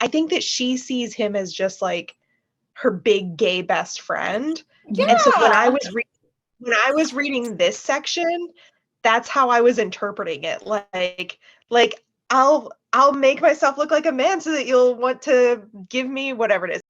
I think that she sees him as just like her big gay best friend. Yeah. And so when I was reading this section, that's how I was interpreting it. Like I'll make myself look like a man so that you'll want to give me whatever it is.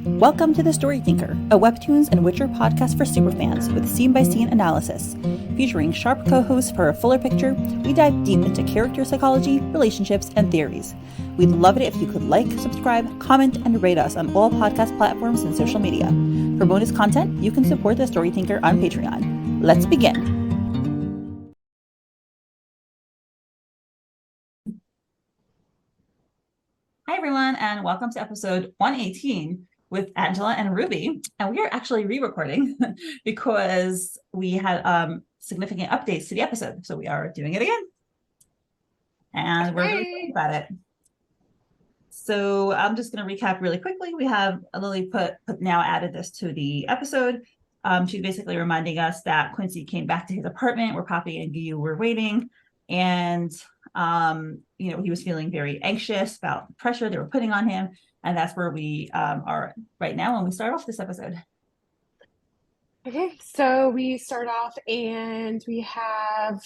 Welcome to The Story Thinker, a Webtoons and Witcher podcast for superfans with scene-by-scene analysis. Featuring sharp co-hosts for a fuller picture, we dive deep into character psychology, relationships, and theories. We'd love it if you could like, subscribe, comment, and rate us on all podcast platforms and social media. For bonus content, you can support The Story Thinker on Patreon. Let's begin. Hi, everyone, and welcome to episode 118 with Angela and Ruby. And we are actually re-recording because we had significant updates to the episode. So we are doing it again. And we're really excited about it. So I'm just going to recap really quickly. We have Lily now added this to the episode. She's basically reminding us that Quincey came back to his apartment where Poppy and Guyu were waiting. And, he was feeling very anxious about the pressure they were putting on him. And that's where we are right now when we start off this episode. Okay, so we start off and we have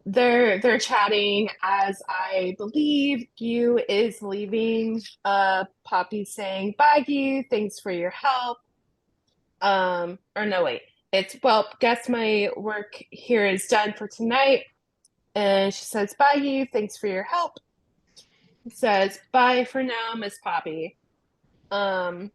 they're chatting as I believe Guyu is leaving. Poppy's saying, "Bye, Guyu, thanks for your help." Or no, wait. It's, "Well, guess my work here is done for tonight." And she says, "Bye, Guyu, thanks for your help." He says, "Bye for now, Miss Poppy." And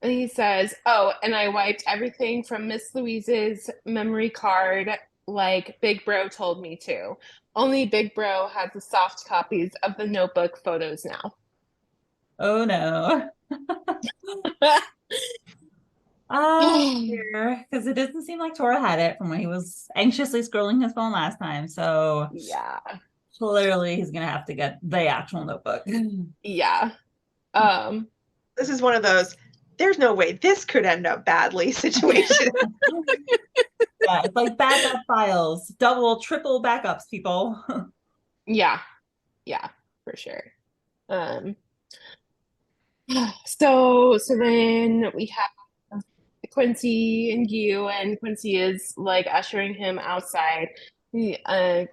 he says, "Oh, and I wiped everything from Miss Louise's memory card like Big Bro told me to. Only Big Bro has the soft copies of the notebook photos now." Oh, no. Because it doesn't seem like Tora had it from when he was anxiously scrolling his phone last time. So yeah, clearly he's going to have to get the actual notebook. Yeah. This is one of those, there's no way this could end up badly situation. Yeah, it's like backup files, double, triple backups, people. Yeah, for sure. So then we have Quincey and Guyu, and Quincey is like ushering him outside.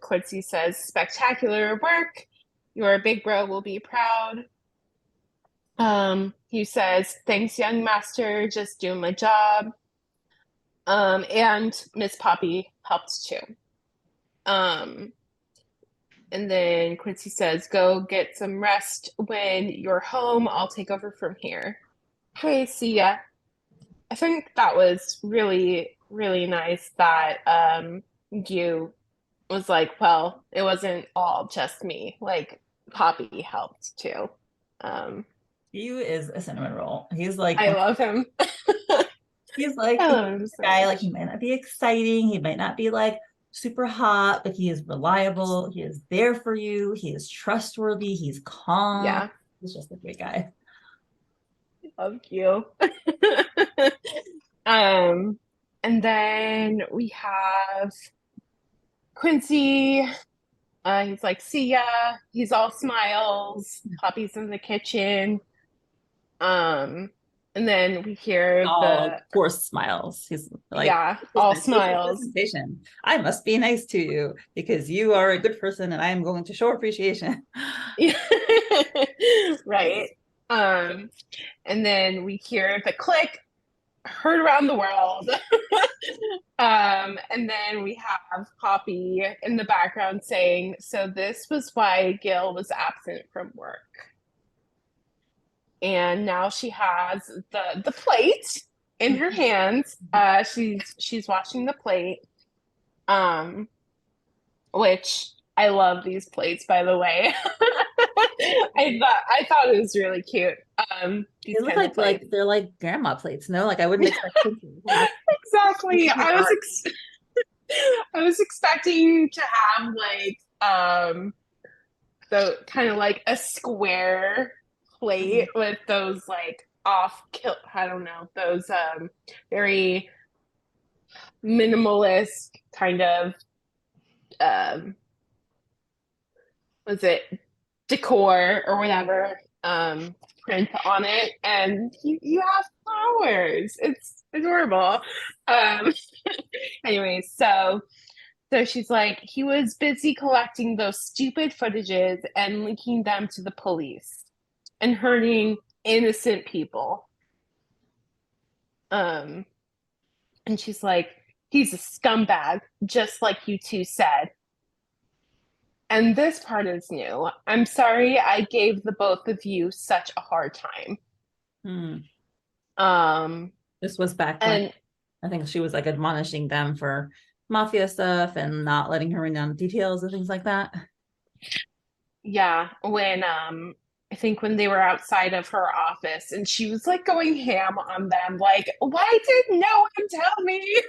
Quincey says, "Spectacular work. Your big bro will be proud." He says, "Thanks, young master, just doing my job." And Miss Poppy helped too. And then Quincey says, "Go get some rest. When you're home, I'll take over from here. Hey, see ya." I think that was really, really nice that Guyu was like, "Well, it wasn't all just me. Like, Poppy helped too." Guyu is a cinnamon roll. He's like, I love him. He's like a guy, like he might not be exciting, he might not be like super hot, but he is reliable, he is there for you, he is trustworthy, he's calm. Yeah. He's just a great guy. I love you. And then we have Quincey. He's like, "See ya." He's all smiles. Poppy's in the kitchen. And then we hear of course, smiles. He's like, yeah, all smiles. "I must be nice to you because you are a good person and I am going to show appreciation." Right. And then we hear the click, heard around the world. And then we have Poppy in the background saying, "So this was why Gil was absent from work." And now she has the plate in her hands. She's watching the plate, which I love these plates, by the way. I thought it was really cute. They look like they're like grandma plates. No, like I wouldn't expect exactly. I was expecting to have like the kind of like a square plate with those like I don't know, those very minimalist kind of was it decor or whatever print on it, and you have flowers. It's adorable. Um anyways, so she's like, he was busy collecting those stupid footages and linking them to the police and hurting innocent people. And she's like, he's a scumbag, just like you two said. And this part is new. I'm sorry I gave the both of you such a hard time. This was back And when I think she was like admonishing them for mafia stuff and not letting her write down details and things like that. yeah, when I think when they were outside of her office and she was like going ham on them, like, why didn't no one tell me?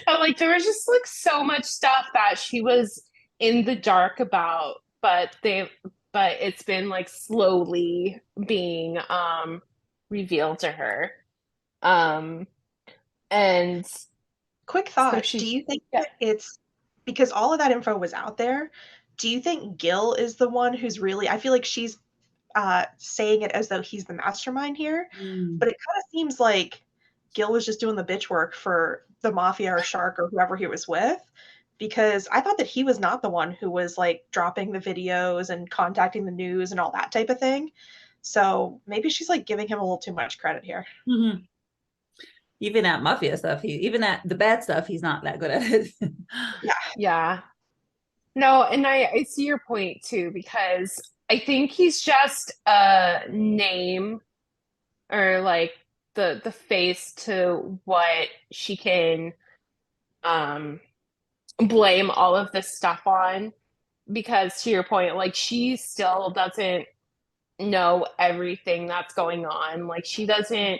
And like there was just like so much stuff that she was in the dark about, but it's been like slowly being revealed to her. And Quick thought, so do you think that it's because all of that info was out there? Do you think Gil is the one who's really, I feel like she's saying it as though he's the mastermind here, but it kind of seems like Gil was just doing the bitch work for the mafia or shark or whoever he was with, because I thought that he was not the one who was like dropping the videos and contacting the news and all that type of thing. So maybe she's like giving him a little too much credit here. Mm-hmm. Even at mafia stuff, even at the bad stuff, he's not that good at it. Yeah. No, and I see your point too, because I think he's just a name or like the face to what she can blame all of this stuff on. Because to your point, like she still doesn't know everything that's going on. Like she doesn't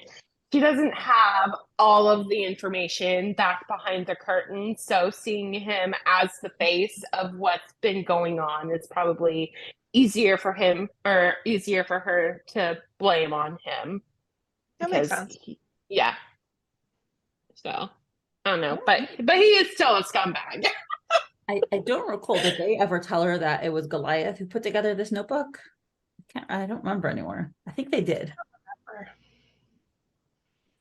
have all of the information that's behind the curtain. So seeing him as the face of what's been going on is probably easier for him or easier for her to blame on him. That makes sense. Yeah. So I don't know, but he is still a scumbag. I don't recall, did they ever tell her that it was Goliath who put together this notebook? I don't remember anymore. I think they did.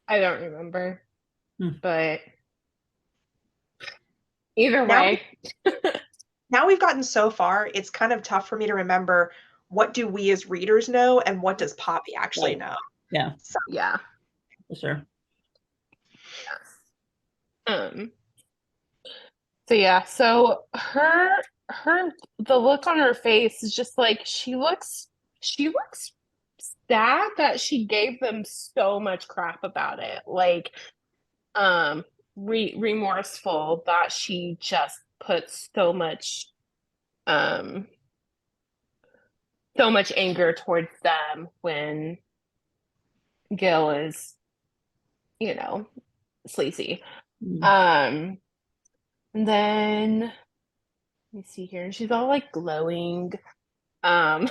I don't remember. But either way. Now we've gotten so far, it's kind of tough for me to remember what do we as readers know and what does Poppy actually know. Yeah. So. Yeah. For sure. Yes. So yeah, so her the look on her face is just like she looks sad that she gave them so much crap about it. Like remorseful that she just put so much anger towards them when Gil is, sleazy. And then let me see here. She's all like glowing. And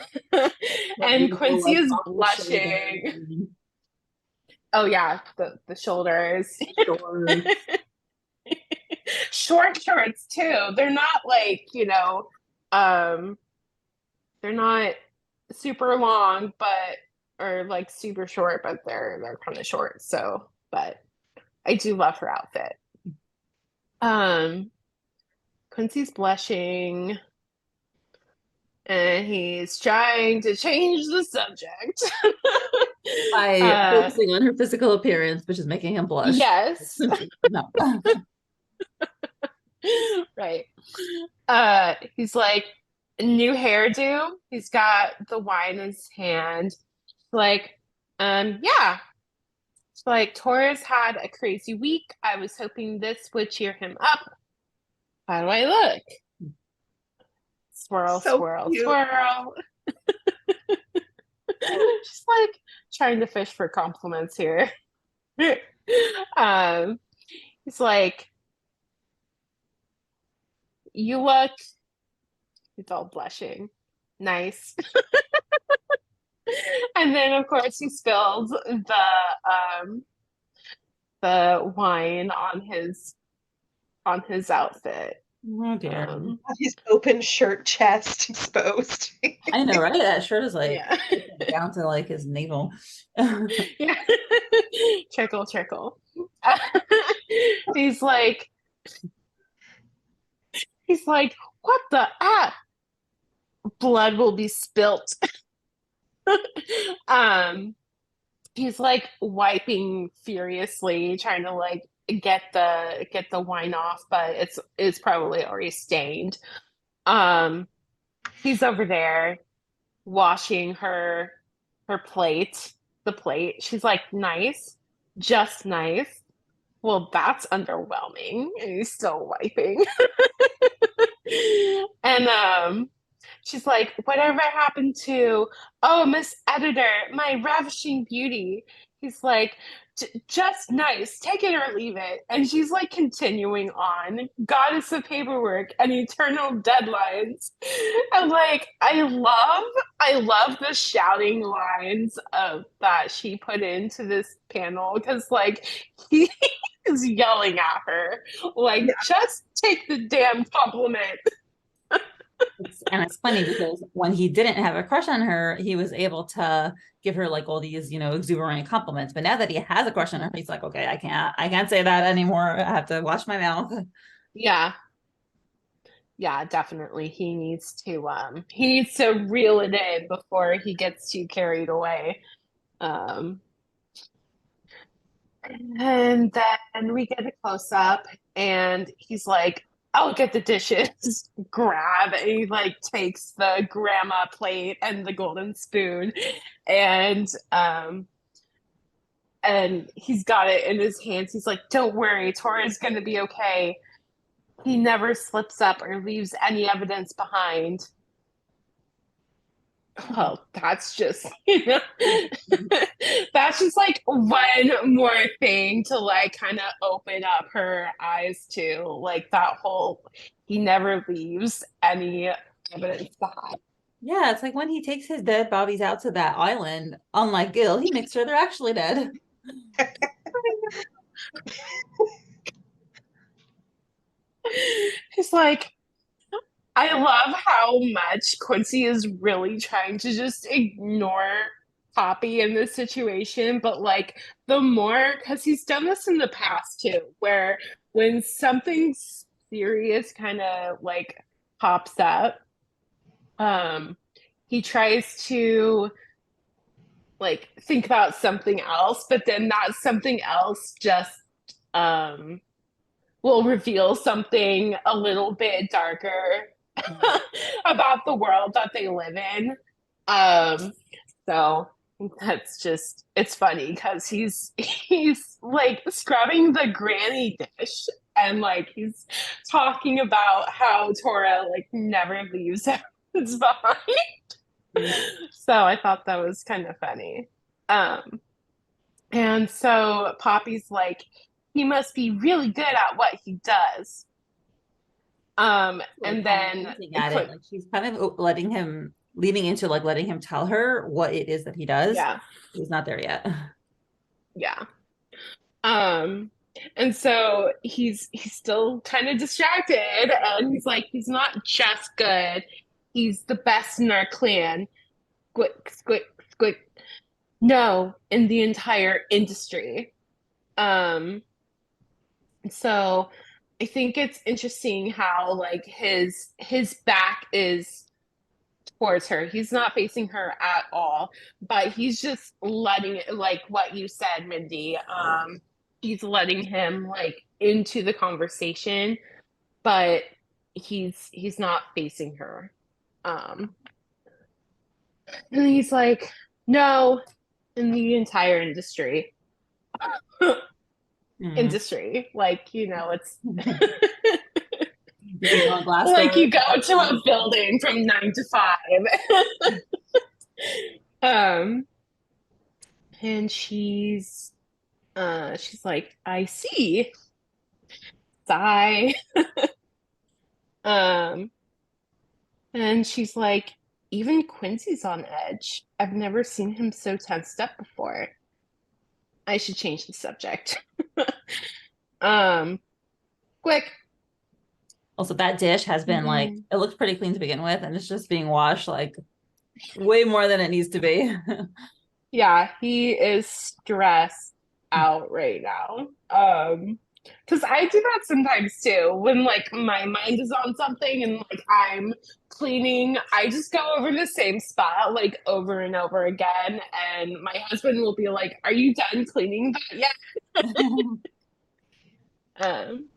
Quincey is blushing. Oh yeah, the shoulders. Short shorts too. They're not like, they're not super long, or like super short, but they're kind of short. So, but I do love her outfit. Quincy's blushing and he's trying to change the subject by focusing on her physical appearance, which is making him blush. Yes. No. Right. He's like, new hairdo. He's got the wine in his hand. Like, yeah. It's like, Tora's had a crazy week. I was hoping this would cheer him up. How do I look? Swirl, So swirl, cute. swirl. Just like trying to fish for compliments here. He's like, you look, he's all blushing. Nice. And then of course he spills the wine on his outfit. Oh dear. His open shirt chest exposed. I know, right? That shirt is like Yeah. down to like his navel. Yeah. Trickle, trickle. He's like, what the blood will be spilt. He's like wiping furiously, trying to like get the wine off, but it's probably already stained. He's over there washing her plate, the plate. She's like, nice, just nice. Well, that's underwhelming. And he's still wiping. And she's like, whatever happened to, oh, Miss Editor, my ravishing beauty? He's like, just nice, take it or leave it. And she's like continuing on, goddess of paperwork and eternal deadlines. And like, I love the shouting lines of that she put into this panel, because like he is yelling at her, like, just take the damn compliment. And it's funny because when he didn't have a crush on her, he was able to give her like all these, exuberant compliments. But now that he has a crush on her, he's like, okay, I can't say that anymore. I have to wash my mouth. Yeah, definitely. He needs to reel it in before he gets too carried away. And then we get a close up, and he's like, I'll get the dishes. Grab, and he like takes the grandma plate and the golden spoon, and he's got it in his hands. He's like, don't worry, Tora's gonna be okay. He never slips up or leaves any evidence behind. Well, that's just, that's just like one more thing to like kind of open up her eyes to, like that whole, he never leaves any evidence behind. Yeah, it's like when he takes his dead bodies out to that island, unlike Gil, he makes sure they're actually dead. He's like, I love how much Quincy is really trying to just ignore Poppy in this situation, but like the more, because he's done this in the past too, where when something serious kind of like pops up, he tries to like think about something else, but then that something else just will reveal something a little bit darker about the world that they live in. So that's just, it's funny because he's like scrubbing the granny dish, and like he's talking about how Tora like never leaves evidence behind. So I thought that was kind of funny. And so Poppy's like, he must be really good at what he does. And then like she's kind of leading into like letting him tell her what it is that he does. Yeah. He's not there yet. Yeah. And so he's still kind of distracted, and he's like, he's not just good, he's the best in our clan. Squick, squick, squick. No, in the entire industry. So I think it's interesting how like his back is towards her. He's not facing her at all, but he's just letting it, like what you said, Mindy. He's letting him like into the conversation, but he's not facing her. And he's like, no, in the entire industry. Industry, like, it's like you go to a building from 9 to 5. And she's like, I see. Sigh. And she's like, even Quincy's on edge. I've never seen him so tensed up before. I should change the subject. Quick. Also, that dish has been like, Mhm. it looks pretty clean to begin with, and it's just being washed like way more than it needs to be. Yeah, he is stressed out right now. Because I do that sometimes too. When like my mind is on something and like I'm cleaning, I just go over the same spot like over and over again. And my husband will be like, "Are you done cleaning that yet?" Um,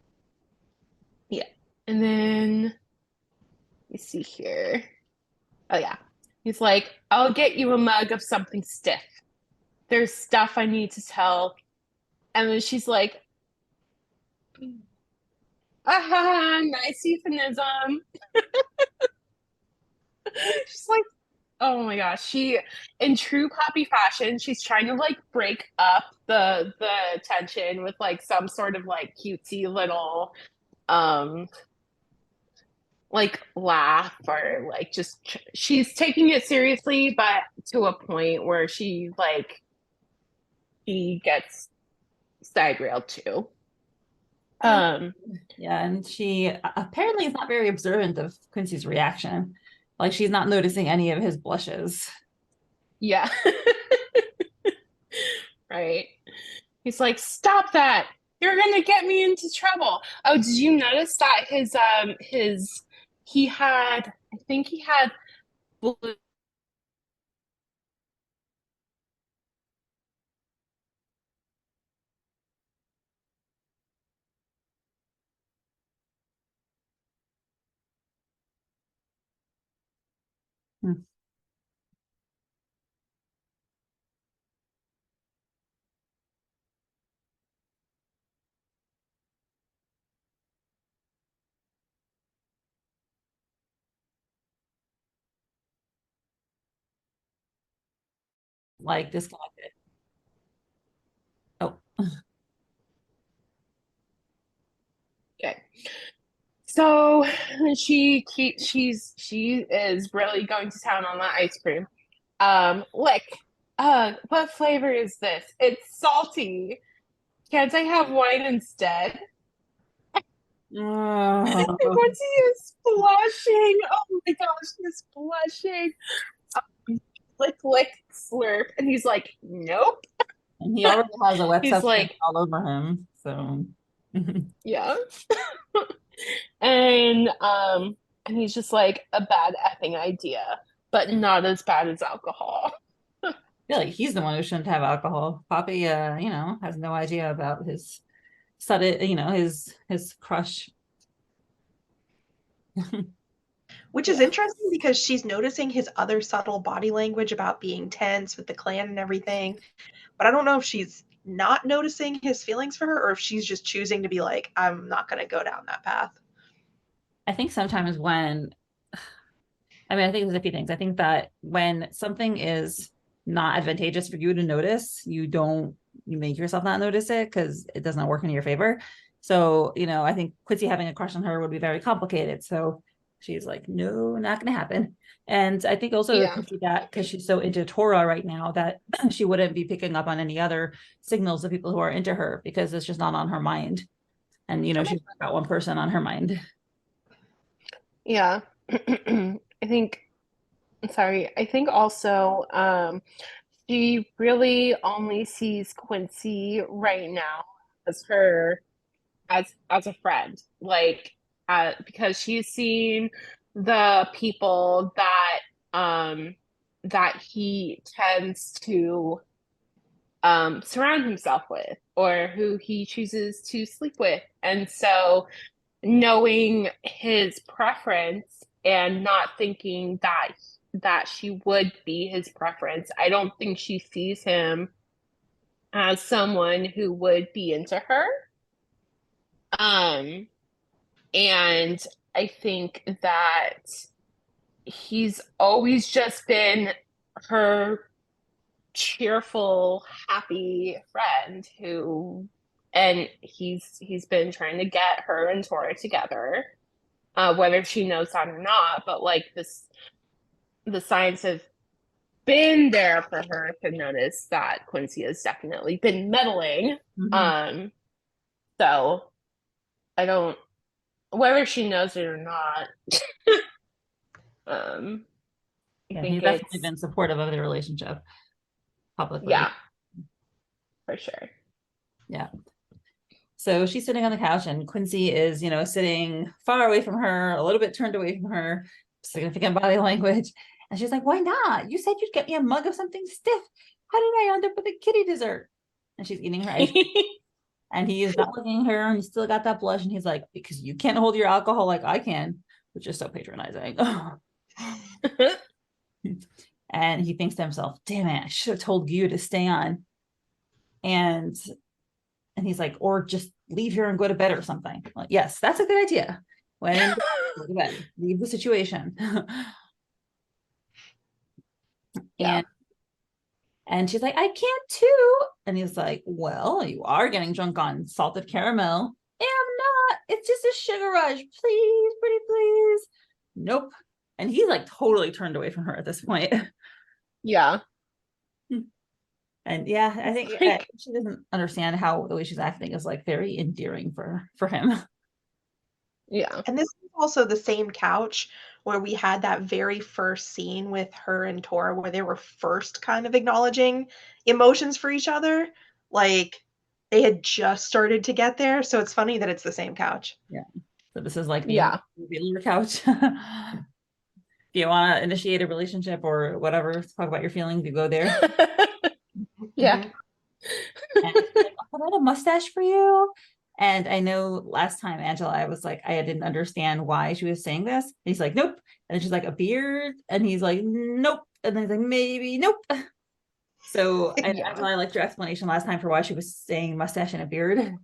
yeah. And then let me see here. Oh yeah. He's like, "I'll get you a mug of something stiff. There's stuff I need to tell." And then she's like, aha, nice euphemism. She's like, oh my gosh. She, in true Poppy fashion, she's trying to like break up the tension with like some sort of like cutesy little like laugh or like just she's taking it seriously, but to a point where she gets side railed too. Yeah, and she apparently is not very observant of Quincy's reaction. Like she's not noticing any of his blushes. Yeah. Right. He's like, stop that. You're gonna get me into trouble. Oh, did you notice that he had, I think he had blue. Hmm. Like disconnected. Oh, Okay. So she is really going to town on that ice cream. Lick. What flavor is this? It's salty. Can't I have wine instead? oh. Quincy is blushing. Oh my gosh, he's blushing. Lick, lick, slurp. And he's like, nope. And he already has a wet He's substance like, all over him. So yeah. And he's just like a bad effing idea, but not as bad as alcohol. I feel like he's the one who shouldn't have alcohol. Poppy, has no idea about his sudden, his crush. Which is Yeah. interesting because she's noticing his other subtle body language about being tense with the clan and everything. But I don't know if she's not noticing his feelings for her or if she's just choosing to be like, I'm not going to go down that path. I think sometimes I think there's a few things. I think that when something is not advantageous for you to notice, you make yourself not notice it because it does not work in your favor. So, I think Quincy having a crush on her would be very complicated. So she's like, no, not going to happen. And I think also Yeah. that because she's so into Tora right now that she wouldn't be picking up on any other signals of people who are into her because it's just not on her mind. And, she's got one person on her mind. Yeah. I think also she really only sees Quincy right now as her as a friend. Like because she's seen the people that he tends to surround himself with or who he chooses to sleep with. And so knowing his preference and not thinking that she would be his preference, I don't think she sees him as someone who would be into her. And I think that he's always just been her cheerful, happy friend and he's been trying to get her and Tora together, whether she knows that or not, but like the signs have been there for her to notice that Quincy has definitely been meddling. Mhm. So I don't whether she knows it or not. I Yeah, think he's definitely it's been supportive of the relationship publicly. yeah, for sure. Yeah. So she's sitting on the couch and Quincey is, you know, sitting far away from her, a little bit turned away from her, significant body language. And she's like, why not? You said you'd get me a mug of something stiff. How did I end up with a kitty dessert? And she's eating her ice cream. And he is not looking at her and he's still got that blush. And he's like, because you can't hold your alcohol like I can, which is so patronizing. And he thinks to himself, damn it, I should have told you to stay on. And he's like, or just leave here and go to bed or something. Like, yes, that's a good idea. When go to bed, leave the situation. Yeah. And she's like, I can't too. And he's like, well, you are getting drunk on salted caramel. I'm not. It's just a sugar rush. Please, pretty please. Nope. And he's like totally turned away from her at this point. Yeah. And yeah, I think she doesn't understand how the way she's acting is like very endearing for him. Yeah. And this is also the same couch where we had that very first scene with her and Tora where they were first kind of acknowledging emotions for each other. Like they had just started to get there. So it's funny that it's the same couch. Yeah. So this is like the Yeah. regular couch. If you want to initiate a relationship or whatever, talk about your feelings, you go there. Yeah. And like, I got a mustache for you. And I know last time, Angela, I was like, I didn't understand why she was saying this. And he's like, nope. And she's like, a beard. And he's like, nope. And then he's like, maybe, nope. So Angela, I liked your explanation last time for why she was saying mustache and a beard.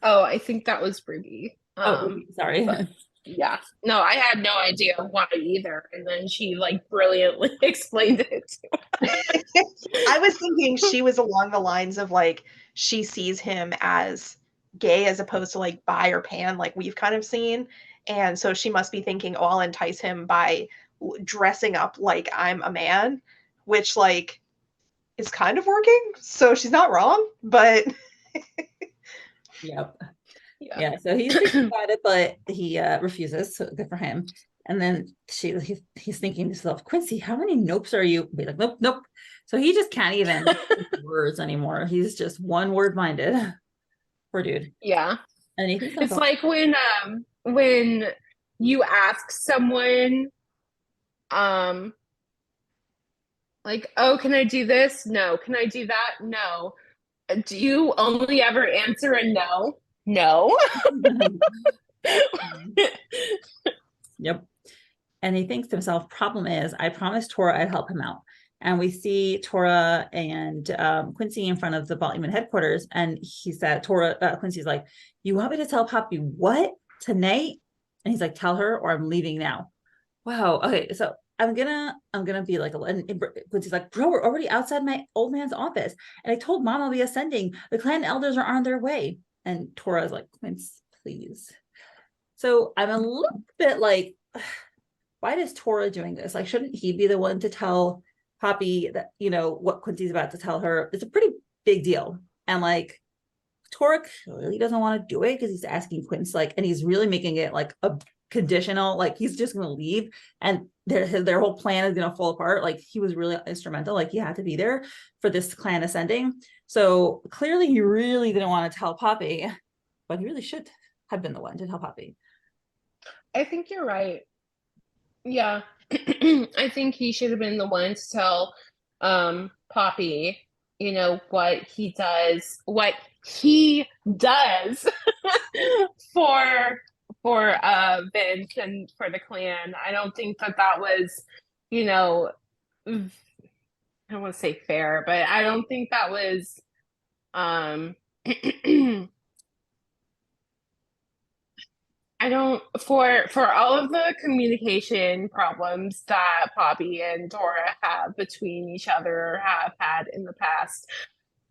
Oh, I think that was Ruby. Sorry. But, yeah. No, I had no idea why either. And then she like brilliantly explained it. I was thinking she was along the lines of like, she sees him as gay as opposed to like bi or pan, like we've kind of seen. And so she must be thinking, oh, I'll entice him by dressing up like I'm a man, which like is kind of working. So she's not wrong, but Yep. Yeah. So he's thinking about it, but he refuses. So good for him. And then he's thinking to himself, Quincey, how many nopes are you? Be like, nope, nope. So he just can't even words anymore. He's just one word minded. Poor dude. Yeah. And he thinks it's like when you ask someone, like, oh, can I do this? No. Can I do that? No. Do you only ever answer a no? No. Yep. And he thinks to himself, problem is, I promised Tora I'd help him out. And we see Tora and Quincey in front of the Volume headquarters. And he said, Quincy's like, you want me to tell Poppy what tonight? And he's like, tell her or I'm leaving now. Wow. Okay. So I'm gonna be like, and Quincy's like, bro, we're already outside my old man's office. And I told mom I'll be ascending. The clan elders are on their way. And Tora's like, Quince, please. So I'm a little bit like, why is Tora doing this? Like, shouldn't he be the one to tell Poppy that, you know, what Quincy's about to tell her? It's a pretty big deal. And like, Tora clearly doesn't want to do it because he's asking Quince, like, and he's really making it like a conditional, like he's just going to leave and their whole plan is going to fall apart. Like he was really instrumental. Like he had to be there for this clan ascending. So clearly he really didn't want to tell Poppy, but he really should have been the one to tell Poppy. I think you're right. Yeah. I think he should have been the one to tell Poppy, you know, what he does for Vince and for the clan. I don't think that was, you know, I don't want to say fair, but I don't think that was I don't for all of the communication problems that Poppy and Tora have between each other or have had in the past,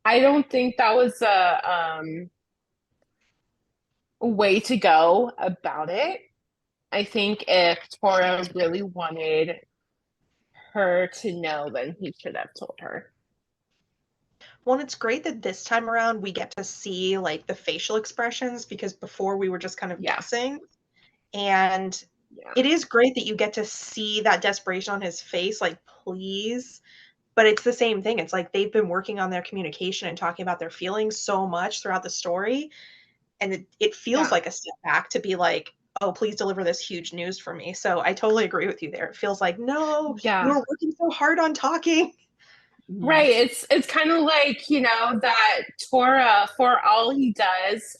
I don't think that was a way to go about it. I think if Tora really wanted her to know, then he should have told her. Well, it's great that this time around we get to see like the facial expressions, because before we were just kind of guessing. And it is great that you get to see that desperation on his face, like, please. But it's the same thing. It's like they've been working on their communication and talking about their feelings so much throughout the story. And it feels like a step back to be like, oh, please deliver this huge news for me. So I totally agree with you there. It feels like, no, you were working so hard on talking. Right. It's kind of like, you know, that Tora, for all he does,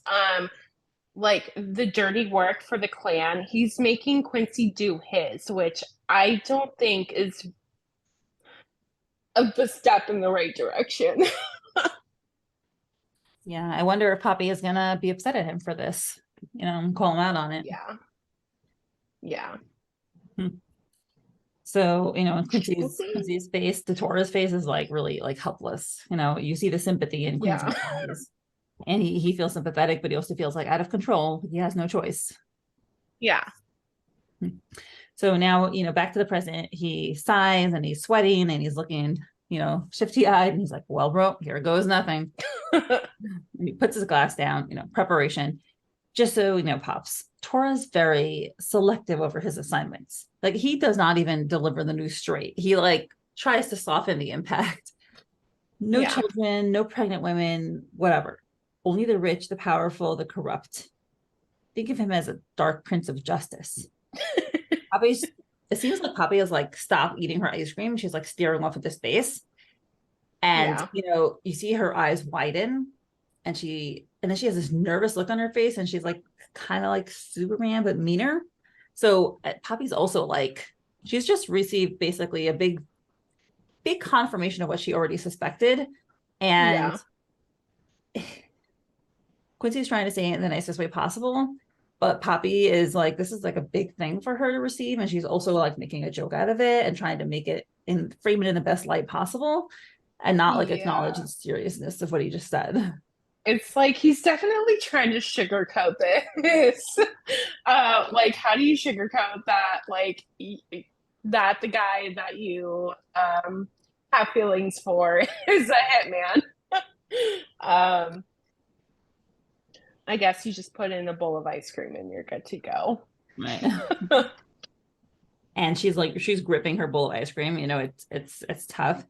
like the dirty work for the clan, he's making Quincey do his, which I don't think is a step in the right direction. Yeah, I wonder if Poppy is gonna be upset at him for this, you know, and call him out on it. Yeah. So, you know, Quincey's face, the Tora's face is like really like helpless. You know, you see the sympathy in Quincey's eyes. And he feels sympathetic, but he also feels like out of control. He has no choice. Yeah. So now, you know, back to the present, he sighs and he's sweating and he's looking, you know, shifty-eyed, and he's like, well, bro, here goes nothing. And he puts his glass down, you know, preparation. Just so you know, Pops, Tora's very selective over his assignments. Like, he does not even deliver the news straight. He like tries to soften the impact. No children, no pregnant women, whatever. Only the rich, the powerful, the corrupt. Think of him as a dark prince of justice. It seems like Poppy is like, stop eating her ice cream. She's like staring off into space. And, you know, you see her eyes widen, and then she has this nervous look on her face, and she's like kind of like Superman, but meaner. So Poppy's also like, she's just received basically a big confirmation of what she already suspected. And Quincey's trying to say it in the nicest way possible, but Poppy is like, this is like a big thing for her to receive, and she's also like making a joke out of it and trying to make it and frame it in the best light possible, and not like acknowledge the seriousness of what he just said. It's like he's definitely trying to sugarcoat this. Like, how do you sugarcoat that? Like, that the guy that you have feelings for is a hitman. I guess you just put in a bowl of ice cream and you're good to go. Right. And she's gripping her bowl of ice cream. You know, it's tough.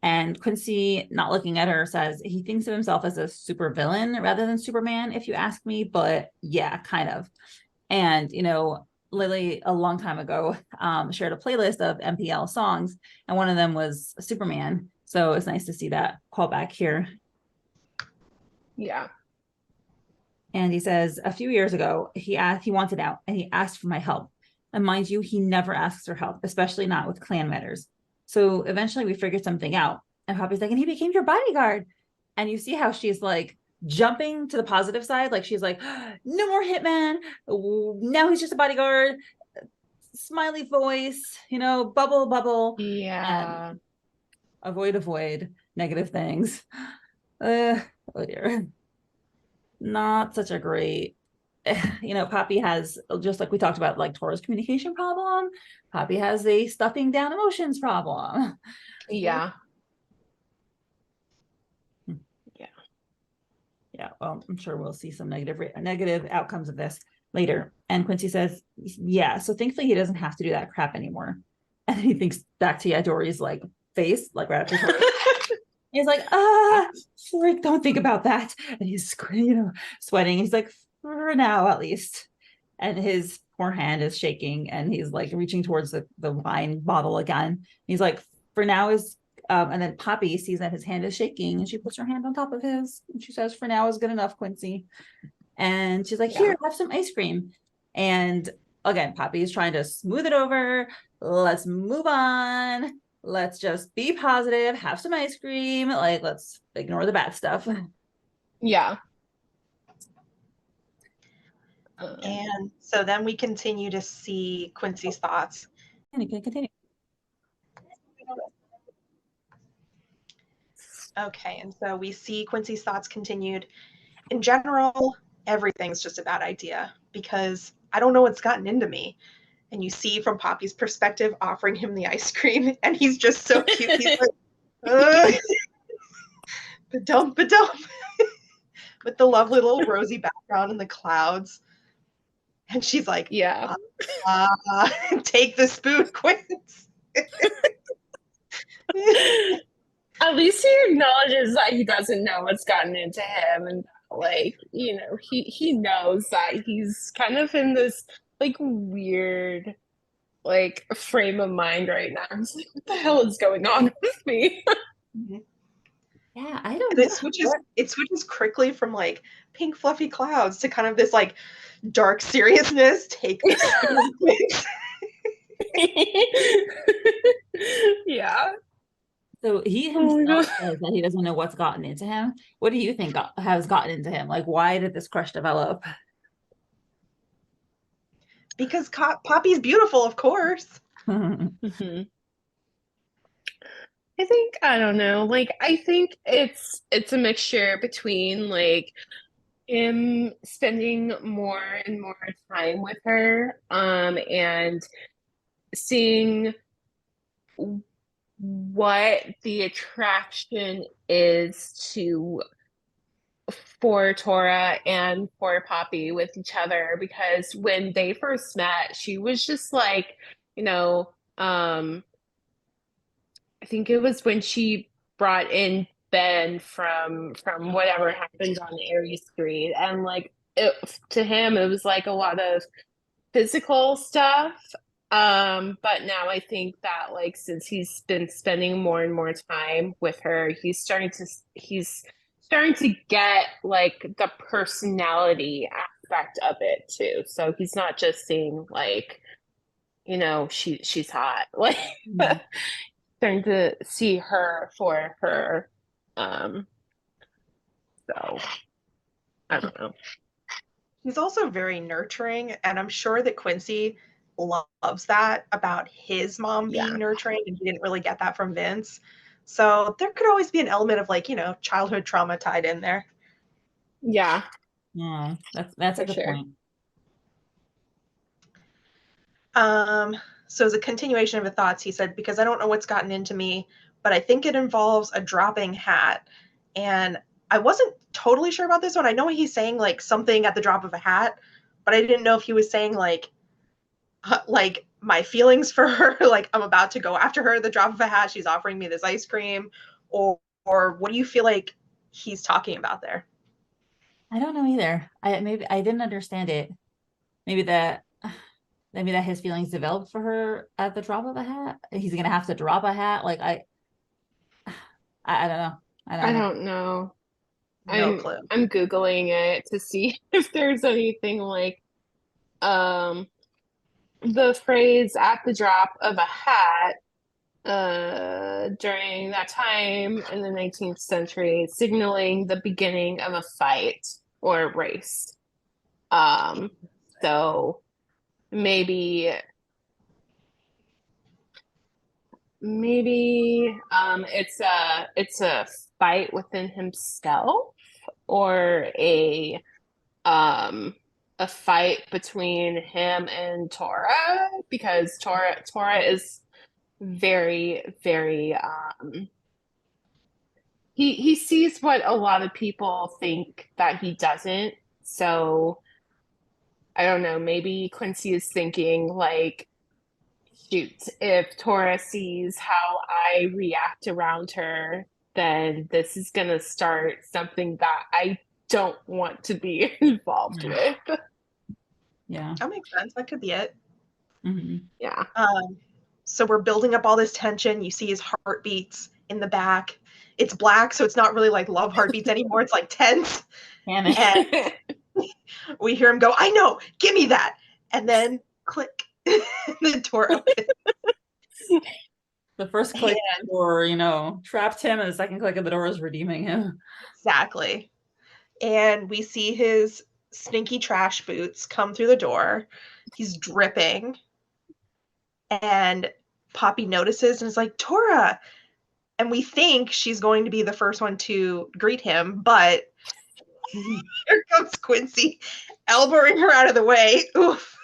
And Quincey, not looking at her, says he thinks of himself as a super villain rather than Superman, if you ask me, but yeah, kind of. And, you know, Lily, a long time ago, shared a playlist of MPL songs, and one of them was Superman. So it's nice to see that callback here. Yeah. And he says, a few years ago, he wanted out, and he asked for my help. And mind you, he never asks for help, especially not with clan matters. So eventually we figured something out. And Poppy's like, and he became your bodyguard. And you see how she's like jumping to the positive side. Like, she's like, no more hitman. Now he's just a bodyguard. Smiley voice, you know, bubble. Yeah. And avoid negative things. Oh dear. Not such a great, you know, Poppy has, just like we talked about, like Tora's communication problem, Poppy has a stuffing down emotions problem. Yeah. Well, I'm sure we'll see some negative outcomes of this later. And Quincey says, yeah, so thankfully he doesn't have to do that crap anymore. And he thinks back to Dory's like face, like right after he's like, freak, don't think about that. And he's, you know, sweating. He's like, for now, at least. And his poor hand is shaking, and he's like reaching towards the wine bottle again. He's like, for now is, and then Poppy sees that his hand is shaking, and she puts her hand on top of his, and she says, for now is good enough, Quincey. And she's like, here, have some ice cream. And again, Poppy is trying to smooth it over. Let's move on. Let's just be positive, have some ice cream. Like, let's ignore the bad stuff. Yeah. And so then we continue to see Quincey's thoughts. And you can continue. Okay, and so we see Quincey's thoughts continued. In general, everything's just a bad idea, because I don't know what's gotten into me. And you see from Poppy's perspective offering him the ice cream, and he's just so cute. He's like, Ba-dum. With the lovely little rosy background and the clouds. And she's like, Yeah. Take the spoon, Quince. At least he acknowledges that he doesn't know what's gotten into him, and like, you know, he knows that he's kind of in this like weird like frame of mind right now. He's like, what the hell is going on with me? Yeah, I don't And know. it switches quickly from like pink fluffy clouds to kind of this like dark seriousness. Take the spoon, Quince. Yeah. So he himself says that he doesn't know what's gotten into him. What do you think has gotten into him? Like, why did this crush develop? Because Poppy's beautiful, of course. Mm-hmm. I think, I don't know, like I think it's a mixture between like him spending more and more time with her, and seeing what the attraction is for Tora and for Poppy with each other, because when they first met, she was just like, you know, I think it was when she brought in Ben from whatever happened on the Aries screen, and like to him it was like a lot of physical stuff. But now I think that like since he's been spending more and more time with her, he's starting to get like the personality aspect of it too. So he's not just seeing like, you know, she's hot. Like starting to see her for her. So I don't know. He's also very nurturing, and I'm sure that Quincy loves that about his mom being nurturing, and he didn't really get that from Vince. So there could always be an element of like, you know, childhood trauma tied in there. Yeah, that's a good point. So as a continuation of the thoughts, he said, because I don't know what's gotten into me, but I think it involves a dropping hat. And I wasn't totally sure about this one. I know he's saying like something at the drop of a hat, but I didn't know if he was saying like my feelings for her, like I'm about to go after her at the drop of a hat, she's offering me this ice cream, or what do you feel like he's talking about there? I don't know either. I didn't understand it. Maybe that his feelings developed for her at the drop of a hat. He's gonna have to drop a hat. Like I don't know. I don't know. No clue. I'm Googling it to see if there's anything like the phrase at the drop of a hat during that time in the 19th century, signaling the beginning of a fight or a race. So maybe it's a fight within himself, or a fight between him and Tora, because Tora is very, very he sees what a lot of people think that he doesn't. So I don't know, maybe Quincy is thinking like, shoot, if Tora sees how I react around her, then this is gonna start something that I don't want to be involved with. Yeah, that makes sense. That could be it. Yeah. So we're building up all this tension. You see his heartbeats in the back. It's black, so it's not really like love heartbeats anymore. It's like tense. Panic. And we hear him go, I know, give me that. And then click. The door opens. The first click of the door, you know, trapped him, and the second click of the door is redeeming him. Exactly. And we see his stinky trash boots come through the door. He's dripping. And Poppy notices and is like, Tora. And we think she's going to be the first one to greet him, but here comes Quincy, elbowing her out of the way. Oof.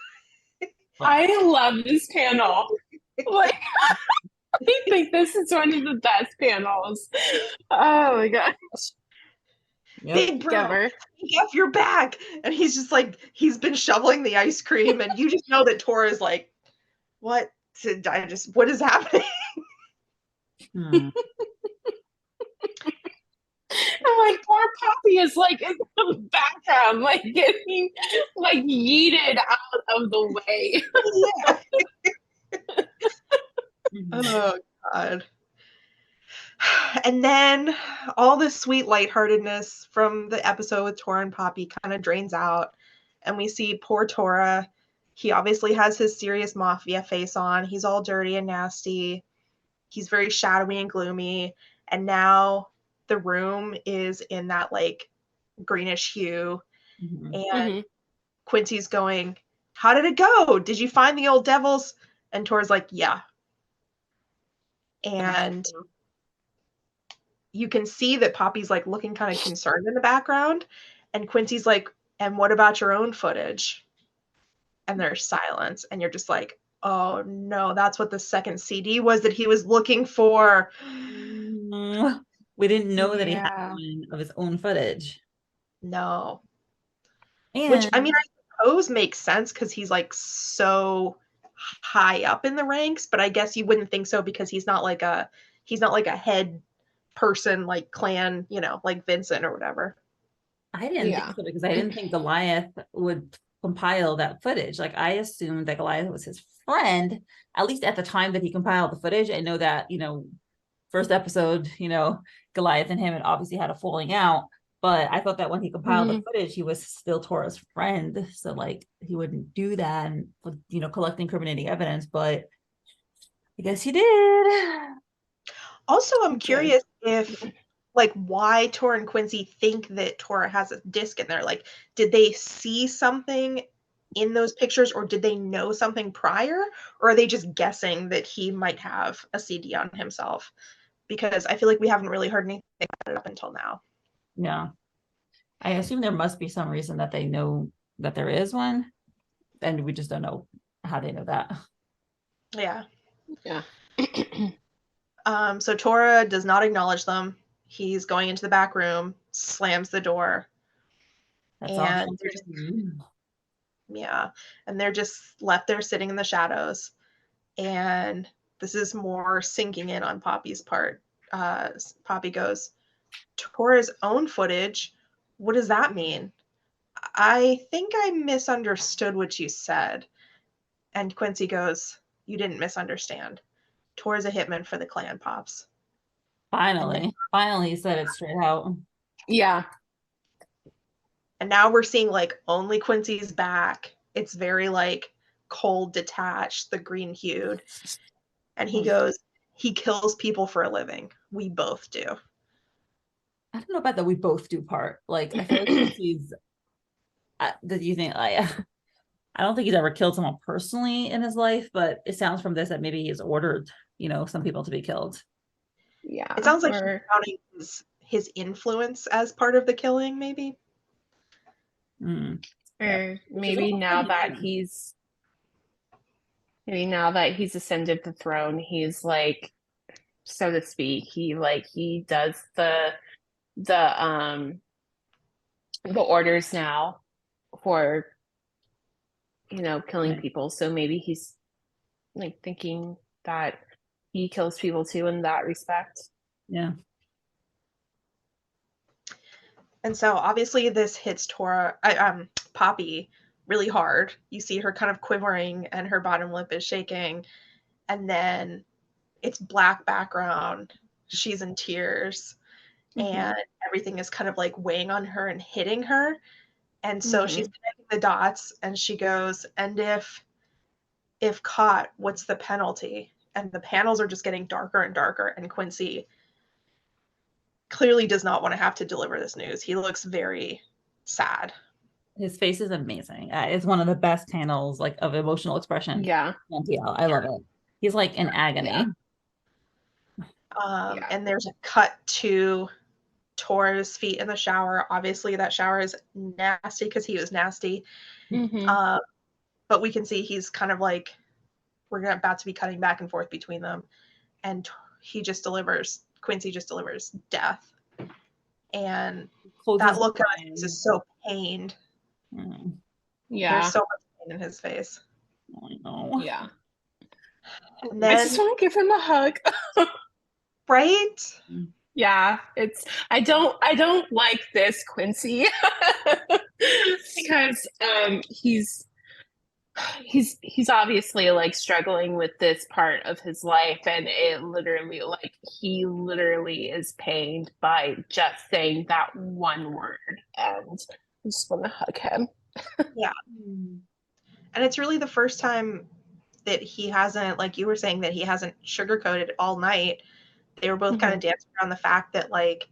I love this panel. Like, I think this is one of the best panels. Oh my gosh. Big bro, Gubber. F, you're back. And he's just like, he's been shoveling the ice cream, and you just know that Tora's like, what is happening? Hmm. I'm like, poor Poppy is like in the background, like getting like yeeted out of the way. Yeah. Oh God. And then all this sweet lightheartedness from the episode with Tora and Poppy kind of drains out, and we see poor Tora. He obviously has his serious mafia face on. He's all dirty and nasty. He's very shadowy and gloomy. And now the room is in that like greenish hue. And Quincey's going, how did it go? Did you find the old devils? And Tora's like, yeah. And you can see that Poppy's like looking kind of concerned in the background. And Quincey's like, and what about your own footage? And there's silence. And you're just like, oh no, that's what the second CD was that he was looking for. We didn't know that he had one of his own footage. No. And which, I mean, I suppose makes sense because he's like so high up in the ranks, but I guess you wouldn't think so because he's not like a head person like clan, you know, like Vincent or whatever. I didn't think so because I didn't think Goliath would compile that footage. Like I assumed that Goliath was his friend, at least at the time that he compiled the footage. I know that, you know, first episode, you know, Goliath and him had obviously had a falling out, but I thought that when he compiled the footage, he was still Tora's friend. So like he wouldn't do that and, you know, collect incriminating evidence, but I guess he did. Also, I'm curious if like why Tora and Quincey think that Tora has a disc in there. Like, did they see something in those pictures, or did they know something prior, or are they just guessing that he might have a CD on himself? Because I feel like we haven't really heard anything about it up until now. Yeah. I assume there must be some reason that they know that there is one, and we just don't know how they know that. Yeah. Yeah. So Tora does not acknowledge them. He's going into the back room, slams the door. That's and awesome. they're just, yeah, and they're just left there sitting in the shadows. And this is more sinking in on Poppy's part. Poppy goes, Tora's own footage? What does that mean? I think I misunderstood what you said. And Quincey goes, you didn't misunderstand. Tora's a hitman for the clan, Pops. Finally he said it straight out. Yeah. And now we're seeing like only Quincey's back. It's very like cold, detached, the green hued. And he goes, he kills people for a living. We both do. I don't know about the we both do part. Like, I feel like Quincy's, did you think, like, I don't think he's ever killed someone personally in his life, but it sounds from this that maybe he's ordered, you know, some people to be killed. Yeah. It sounds like he's counting his influence as part of the killing, maybe. Or maybe now that he's ascended the throne, he's like, so to speak, he does the orders now for, you know, killing people. So maybe he's like thinking that he kills people too in that respect. Yeah. And so obviously this hits Poppy really hard. You see her kind of quivering and her bottom lip is shaking. And then it's black background. She's in tears. And everything is kind of like weighing on her and hitting her. And so she's connecting the dots and she goes, and if caught, what's the penalty? And the panels are just getting darker and darker. And Quincey clearly does not want to have to deliver this news. He looks very sad. His face is amazing. It's one of the best panels like of emotional expression. Yeah. I love it. He's like in agony. And there's a cut to Tora's feet in the shower. Obviously that shower is nasty because he was nasty. But we can see he's kind of like, we're about to be cutting back and forth between them. And Quincy just delivers death. and Closes that his look on his eyes. face is so pained. Mm, Yeah. There's so much pain in his face. I know. Yeah. And I then, just want to give him a hug. right? Yeah, I don't like this Quincy because he's obviously like struggling with this part of his life, and he literally is pained by just saying that one word, and I just want to hug him. Yeah. And it's really the first time that he hasn't, like you were saying, that he hasn't sugarcoated all night. They were both kind of dancing around the fact that like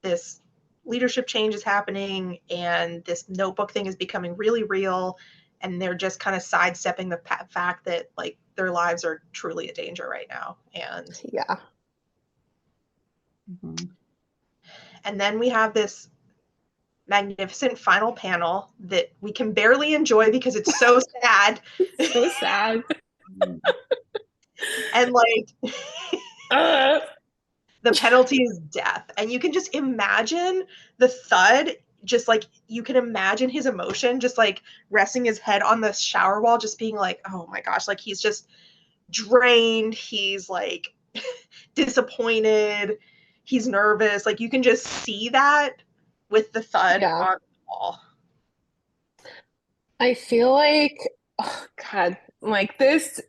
this leadership change is happening and this notebook thing is becoming really real, and they're just kind of sidestepping the fact that like their lives are truly a danger right now. And Yeah. and then we have this magnificent final panel that we can barely enjoy because it's so sad. So sad. And like the penalty is death. And you can just imagine the thud, just like you can imagine his emotion, just like resting his head on the shower wall, just being like, oh my gosh, like he's just drained. He's like disappointed. He's nervous. Like you can just see that with the thud on the wall. I feel like, oh God, like this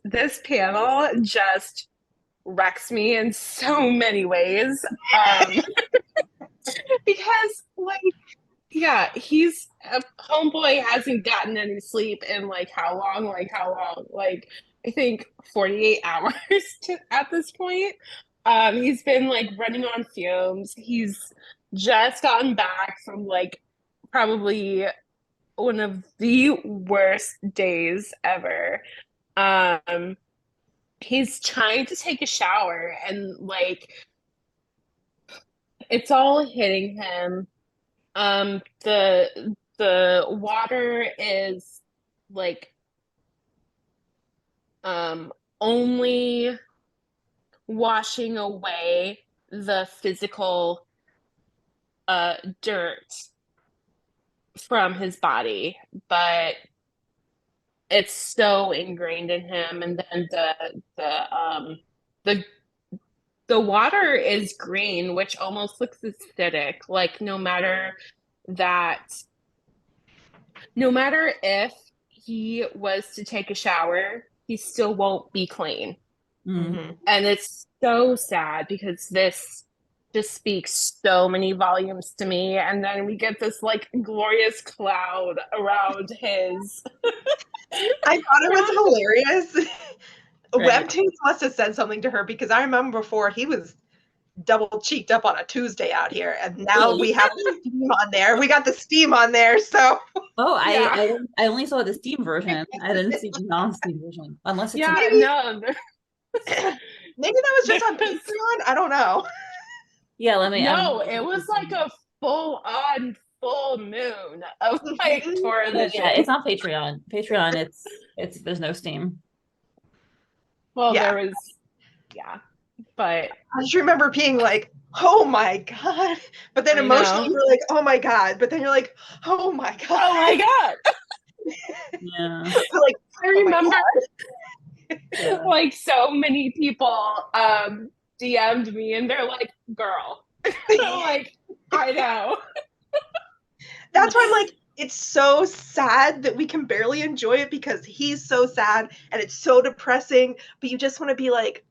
panel just wrecks me in so many ways. Because like, yeah, he's homeboy hasn't gotten any sleep in like how long? Like I think 48 hours at this point. He's been like running on fumes. He's just gotten back from like probably one of the worst days ever. He's trying to take a shower and like it's all hitting him. The water is like only washing away the physical dirt from his body, but it's so ingrained in him. And then the water is green, which almost looks acidic. Like no matter if he was to take a shower, he still won't be clean. Mm-hmm. And it's so sad because this just speaks so many volumes to me. And then we get this like glorious cloud around his. I thought it was hilarious. Right. Webtoons must have said something to her, because I remember before he was double cheeked up on a Tuesday out here, and now we have the steam on there. We got the steam on there, so. Oh, Yeah. I only saw the Steam version. I didn't see the non-Steam version, unless it's no. Maybe that was just on Patreon. I don't know. Yeah, let me. No, it was like a full-on full moon of like Tora. Yeah, it's on Patreon. Patreon, it's there's no Steam. Well, Yeah. there was, yeah, but I just remember being like, oh my God. But then I emotionally know. you're like, oh my God. But then you're like, oh my God. Oh my God. Yeah. Like, I remember Yeah. like so many people DM'd me and they're like, girl. Like, I know. That's why I'm like, it's so sad that we can barely enjoy it because he's so sad and it's so depressing, but you just want to be like,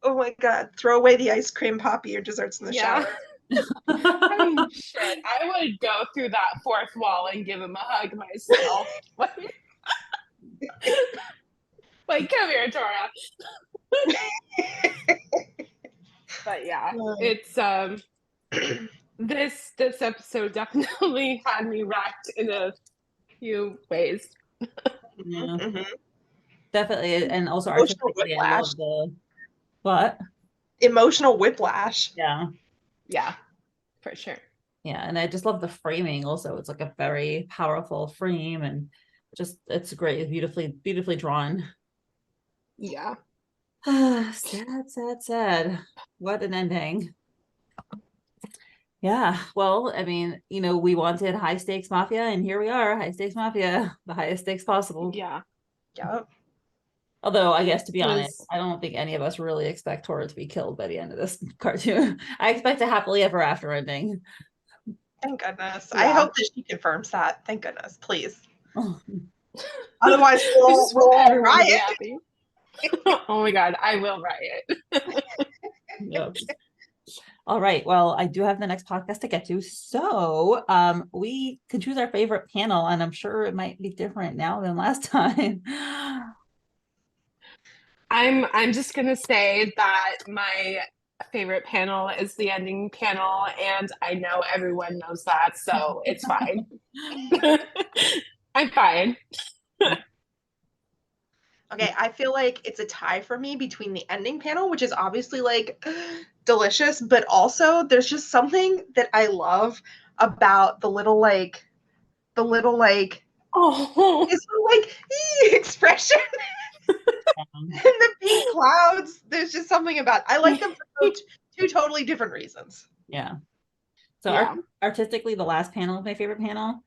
oh my God, throw away the ice cream, poppy your desserts in the shower. I mean, shit, I would go through that fourth wall and give him a hug myself. Like, come here, Tora. But yeah, it's this episode definitely had me wrecked in a few ways. Yeah. Mm-hmm. Definitely, and also Emotional artistically, I love whiplash. the what? Emotional whiplash. Yeah, for sure. Yeah, and I just love the framing also. It's like a very powerful frame, and just it's great. It's beautifully drawn. Yeah. Sad. What an ending. Yeah, well, I mean, we wanted high stakes mafia, and here we are, high stakes mafia, the highest stakes possible. Yeah. Yep. Although, I guess, to be honest, Was I don't think any of us really expect Tora to be killed by the end of this cartoon. I expect a happily ever after ending. Thank goodness. Yeah. I hope that she confirms that. Thank goodness, please. Oh, Otherwise, I we'll just want everyone to be riot. happy. Oh my god, I will riot. yep. All right. Well, I do have the next podcast to get to. So we can choose our favorite panel, and I'm sure it might be different now than last time. I'm just gonna say that my favorite panel is the ending panel, and I know everyone knows that, so it's fine. I'm fine. Okay, I feel like it's a tie for me between the ending panel, which is obviously like delicious, but also there's just something that I love about the little like Oh, this little like expression and the pink clouds. There's just something about I like them for two totally different reasons. Yeah. So yeah. artistically, the last panel is my favorite panel.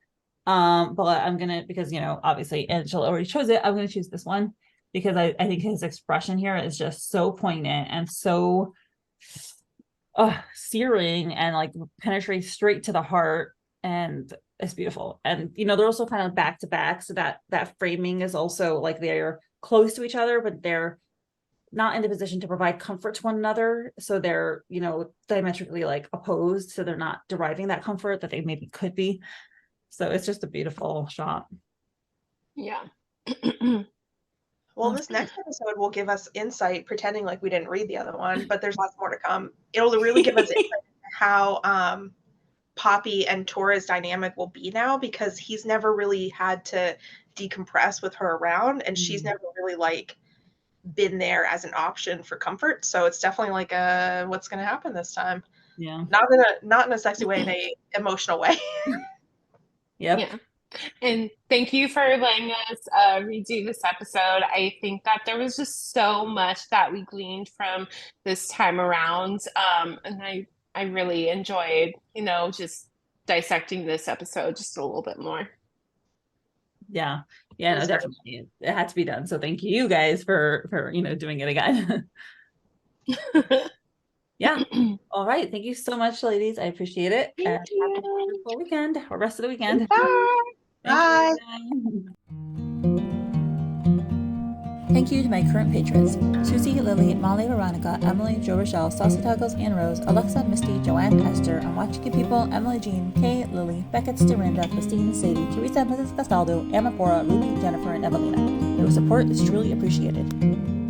But I'm gonna, because obviously Angela already chose it, I'm gonna choose this one because I think his expression here is just so poignant and so searing and like penetrates straight to the heart, and it's beautiful. And they're also kind of back to back, so that framing is also like they're close to each other, but they're not in the position to provide comfort to one another, so they're diametrically like opposed, so they're not deriving that comfort that they maybe could be. So it's just a beautiful shot. Yeah. Well, this next episode will give us insight, pretending like we didn't read the other one, but there's lots more to come. It'll really give us insight into how Poppy and Tora's dynamic will be now, because he's never really had to decompress with her around, and she's never really like been there as an option for comfort. So it's definitely like what's going to happen this time. Yeah. Not in a sexy way, in a emotional way. Yep. Yeah. And thank you for letting us redo this episode. I think that there was just so much that we gleaned from this time around. And I really enjoyed, just dissecting this episode just a little bit more. Yeah. Yeah, no, definitely. It had to be done. So thank you guys for doing it again. Yeah. All right. Thank you so much, ladies. I appreciate it. Thank you. Have a wonderful weekend or rest of the weekend. Bye. Bye. Thank you to my current patrons: Susie, Lily, Molly, Veronica, Emily, Jo Rochelle, Saucy Toggles, Anne Rose, Alexa, Misty, Joanne, Esther, 𝗪𝗏𝗏, Emily Jean, Kay, Lily, Beckett, Duranda, Christine, Sadie, Teresa, Mrs. Castaldo, 𝗪𝗏𝗱, Ruby, Jennifer, and Evelina. Your support is truly appreciated.